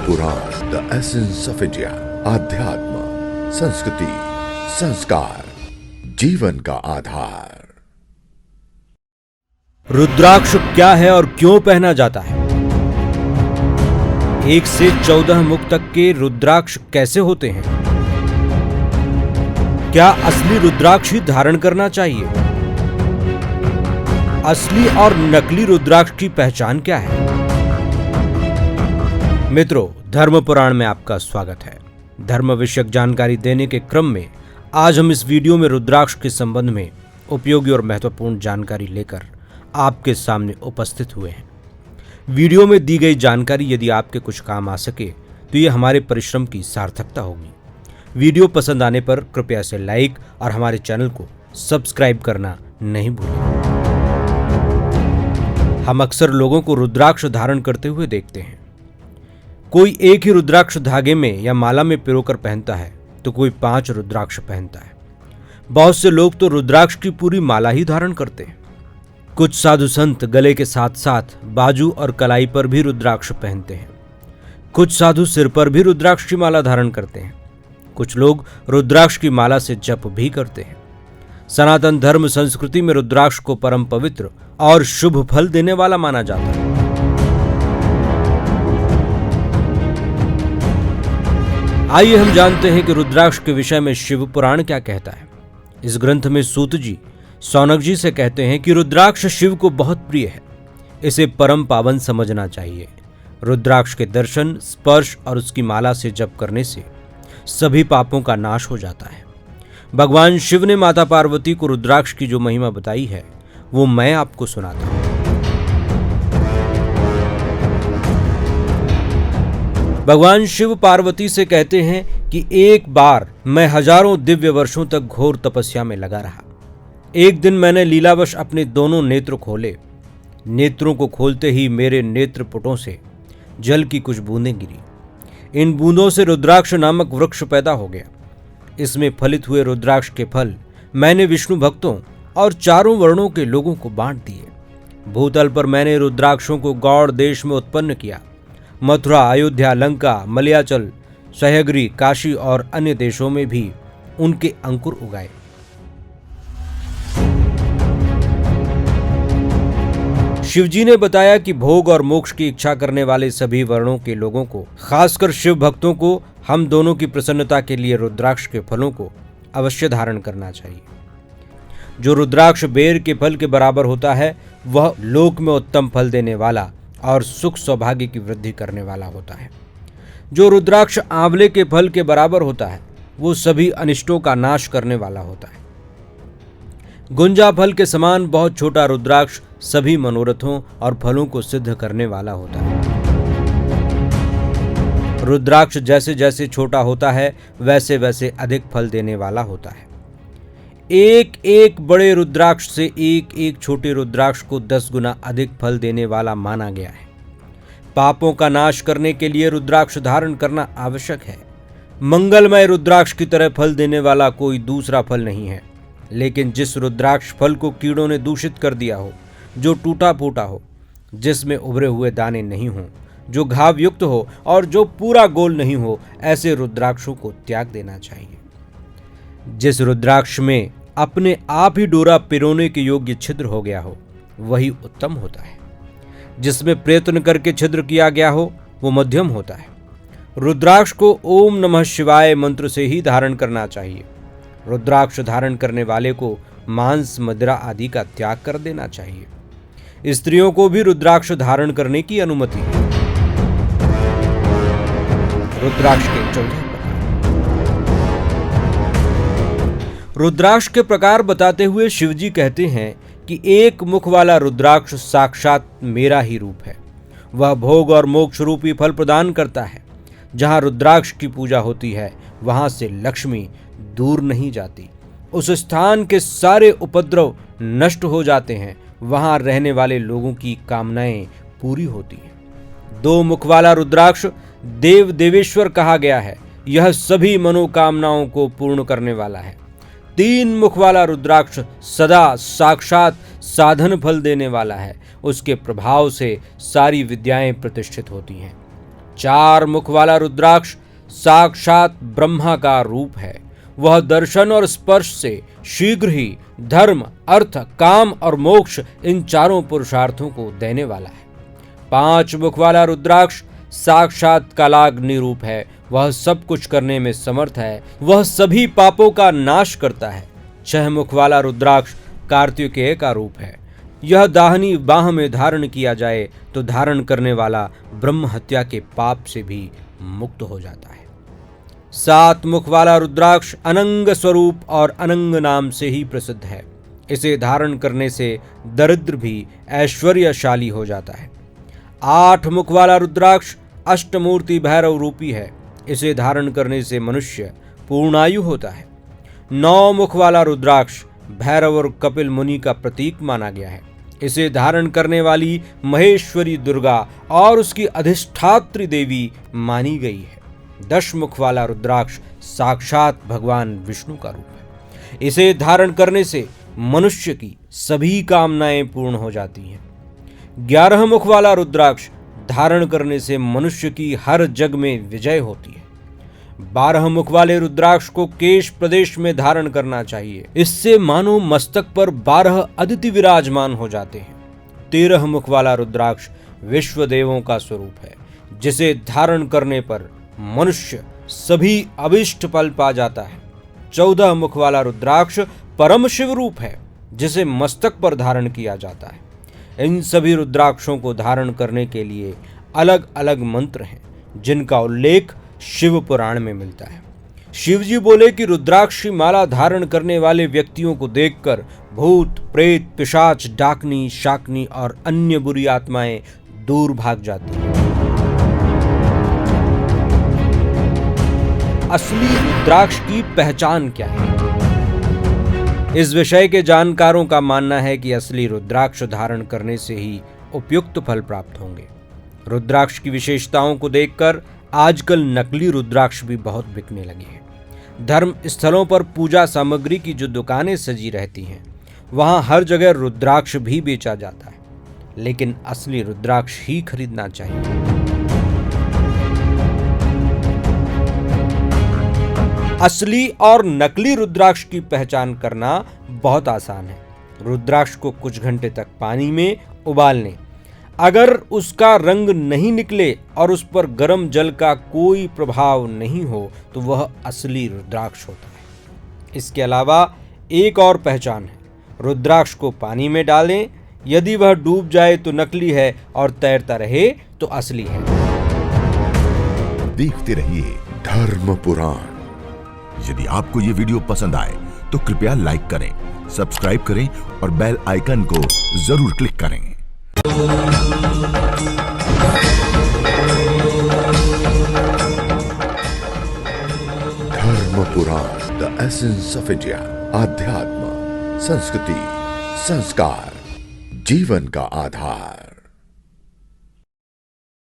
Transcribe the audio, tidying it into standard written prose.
Purana, the essence of India. आध्यात्म, संस्कृति, संस्कार, जीवन का आधार। रुद्राक्ष क्या है और क्यों पहना जाता है? 1 से 14 मुख तक के रुद्राक्ष कैसे होते हैं? क्या असली रुद्राक्ष ही धारण करना चाहिए? असली और नकली रुद्राक्ष की पहचान क्या है? मित्रों, धर्म पुराण में आपका स्वागत है। धर्म विषयक जानकारी देने के क्रम में आज हम इस वीडियो में रुद्राक्ष के संबंध में उपयोगी और महत्वपूर्ण जानकारी लेकर आपके सामने उपस्थित हुए हैं। वीडियो में दी गई जानकारी यदि आपके कुछ काम आ सके तो ये हमारे परिश्रम की सार्थकता होगी। वीडियो पसंद आने पर कृपया इसे लाइक और हमारे चैनल को सब्सक्राइब करना नहीं भूलें। हम अक्सर लोगों को रुद्राक्ष धारण करते हुए देखते हैं। कोई एक ही रुद्राक्ष धागे में या माला में पिरोकर पहनता है तो कोई 5 रुद्राक्ष पहनता है। बहुत से लोग तो रुद्राक्ष की पूरी माला ही धारण करते हैं। कुछ साधु संत गले के साथ साथ बाजू और कलाई पर भी रुद्राक्ष पहनते हैं। कुछ साधु सिर पर भी रुद्राक्ष की माला धारण करते हैं। कुछ लोग रुद्राक्ष की माला से जप भी करते हैं। सनातन धर्म संस्कृति में रुद्राक्ष को परम पवित्र और शुभ फल देने वाला माना जाता है। आइए हम जानते हैं कि रुद्राक्ष के विषय में शिव पुराण क्या कहता है। इस ग्रंथ में सूत जी शौनक जी से कहते हैं कि रुद्राक्ष शिव को बहुत प्रिय है, इसे परम पावन समझना चाहिए। रुद्राक्ष के दर्शन, स्पर्श और उसकी माला से जप करने से सभी पापों का नाश हो जाता है। भगवान शिव ने माता पार्वती को रुद्राक्ष की जो महिमा बताई है वो मैं आपको सुनाता हूं। भगवान शिव पार्वती से कहते हैं कि एक बार मैं हजारों दिव्य वर्षों तक घोर तपस्या में लगा रहा। एक दिन मैंने लीलावश अपने दोनों नेत्र खोले। नेत्रों को खोलते ही मेरे नेत्रपुटों से जल की कुछ बूंदें गिरी। इन बूंदों से रुद्राक्ष नामक वृक्ष पैदा हो गया। इसमें फलित हुए रुद्राक्ष के फल मैंने विष्णु भक्तों और चारों वर्णों के लोगों को बांट दिए। भूतल पर मैंने रुद्राक्षों को गौड़ देश में उत्पन्न किया। मथुरा, अयोध्या, लंका, मलयाचल, सह्याद्री, काशी और अन्य देशों में भी उनके अंकुर उगाए। शिवजी ने बताया कि भोग और मोक्ष की इच्छा करने वाले सभी वर्णों के लोगों को, खासकर शिव भक्तों को, हम दोनों की प्रसन्नता के लिए रुद्राक्ष के फलों को अवश्य धारण करना चाहिए। जो रुद्राक्ष बेर के फल के बराबर होता है वह लोक में उत्तम फल देने वाला और सुख सौभाग्य की वृद्धि करने वाला होता है। जो रुद्राक्ष आंवले के फल के बराबर होता है वो सभी अनिष्टों का नाश करने वाला होता है। गुंजा फल के समान बहुत छोटा रुद्राक्ष सभी मनोरथों और फलों को सिद्ध करने वाला होता है। रुद्राक्ष जैसे जैसे छोटा होता है वैसे वैसे अधिक फल देने वाला होता है। एक एक बड़े रुद्राक्ष से एक एक छोटे रुद्राक्ष को 10 गुना अधिक फल देने वाला माना गया है। पापों का नाश करने के लिए रुद्राक्ष धारण करना आवश्यक है। मंगलमय रुद्राक्ष की तरह फल देने वाला कोई दूसरा फल नहीं है। लेकिन जिस रुद्राक्ष फल को कीड़ों ने दूषित कर दिया हो, जो टूटा फूटा हो, जिसमें उभरे हुए दाने नहीं हो, जो घाव युक्त हो और जो पूरा गोल नहीं हो, ऐसे रुद्राक्षों को त्याग देना चाहिए। जिस रुद्राक्ष में अपने आप ही डोरा पिरोने के योग्य छिद्र हो गया हो वही उत्तम होता है। जिसमें प्रयत्न करके छिद्र किया गया हो वो मध्यम होता है। रुद्राक्ष को ओम नमः शिवाय मंत्र से ही धारण करना चाहिए। रुद्राक्ष धारण करने वाले को मांस, मदिरा आदि का त्याग कर देना चाहिए। स्त्रियों को भी रुद्राक्ष धारण करने की अनुमति है। रुद्राक्ष के 14 रुद्राक्ष के प्रकार बताते हुए शिवजी कहते हैं कि एक मुख वाला रुद्राक्ष साक्षात मेरा ही रूप है। वह भोग और मोक्ष रूपी फल प्रदान करता है। जहां रुद्राक्ष की पूजा होती है वहां से लक्ष्मी दूर नहीं जाती। उस स्थान के सारे उपद्रव नष्ट हो जाते हैं। वहां रहने वाले लोगों की कामनाएं पूरी होती हैं। 2 मुख वाला रुद्राक्ष देव देवेश्वर कहा गया है। यह सभी मनोकामनाओं को पूर्ण करने वाला है। 3 मुख वाला रुद्राक्ष सदा साक्षात साधन फल देने वाला है। उसके प्रभाव से सारी विद्याएं प्रतिष्ठित होती हैं। 4 मुख वाला रुद्राक्ष साक्षात ब्रह्मा का रूप है। वह दर्शन और स्पर्श से शीघ्र ही धर्म, अर्थ, काम और मोक्ष इन चारों पुरुषार्थों को देने वाला है। 5 मुख वाला रुद्राक्ष साक्षात कालाग्नि रूप है। वह सब कुछ करने में समर्थ है। वह सभी पापों का नाश करता है। 6 मुख वाला रुद्राक्ष कार्तिकेय का रूप है। यह दाहिनी बाह में धारण किया जाए तो धारण करने वाला ब्रह्म हत्या के पाप से भी मुक्त हो जाता है। 7 मुख वाला रुद्राक्ष अनंग स्वरूप और अनंग नाम से ही प्रसिद्ध है। इसे धारण करने से दरिद्र भी ऐश्वर्यशाली हो जाता है। 8 मुख वाला रुद्राक्ष अष्टमूर्ति भैरव रूपी है। इसे धारण करने से मनुष्य पूर्णायु होता है। 9 मुख वाला रुद्राक्ष भैरव और कपिल मुनि का प्रतीक माना गया है। इसे धारण करने वाली महेश्वरी दुर्गा और उसकी अधिष्ठात्री देवी मानी गई है। 10 मुख वाला रुद्राक्ष साक्षात भगवान विष्णु का रूप है। इसे धारण करने से मनुष्य की सभी कामनाएं पूर्ण हो जाती हैं। 11 मुख वाला रुद्राक्ष धारण करने से मनुष्य की हर जग में विजय होती है। 12 मुख वाले रुद्राक्ष को केश प्रदेश में धारण करना चाहिए। इससे मानो मस्तक पर 12 अदिति विराजमान हो जाते हैं। 13 मुख वाला रुद्राक्ष विश्व देवों का स्वरूप है, जिसे धारण करने पर मनुष्य सभी अभिष्ट फल पा जाता है। 14 मुख वाला रुद्राक्ष परम शिव रूप है, जिसे मस्तक पर धारण किया जाता है। इन सभी रुद्राक्षों को धारण करने के लिए अलग अलग मंत्र हैं, जिनका उल्लेख शिव पुराण में मिलता है। शिवजी बोले कि रुद्राक्ष की माला धारण करने वाले व्यक्तियों को देखकर भूत, प्रेत, पिशाच, डाकनी, शाकनी और अन्य बुरी आत्माएं दूर भाग जाती हैं। असली रुद्राक्ष की पहचान क्या है? इस विषय के जानकारों का मानना है कि असली रुद्राक्ष धारण करने से ही उपयुक्त फल प्राप्त होंगे। रुद्राक्ष की विशेषताओं को देखकर आजकल नकली रुद्राक्ष भी बहुत बिकने लगे हैं। धर्म स्थलों पर पूजा सामग्री की जो दुकानें सजी रहती हैं, वहां हर जगह रुद्राक्ष भी बेचा जाता है, लेकिन असली रुद्राक्ष ही खरीदना चाहिए। असली और नकली रुद्राक्ष की पहचान करना बहुत आसान है। रुद्राक्ष को कुछ घंटे तक पानी में उबाल लें। अगर उसका रंग नहीं निकले और उस पर गर्म जल का कोई प्रभाव नहीं हो तो वह असली रुद्राक्ष होता है। इसके अलावा एक और पहचान है। रुद्राक्ष को पानी में डालें। यदि वह डूब जाए तो नकली है और तैरता रहे तो असली है। देखते रहिए धर्म पुराण। यदि आपको ये वीडियो पसंद आए तो कृपया लाइक करें, सब्सक्राइब करें और बेल आइकन को जरूर क्लिक करें। धर्म पुराण, द एसेंस ऑफ इंडिया। आध्यात्म, संस्कृति, संस्कार, जीवन का आधार।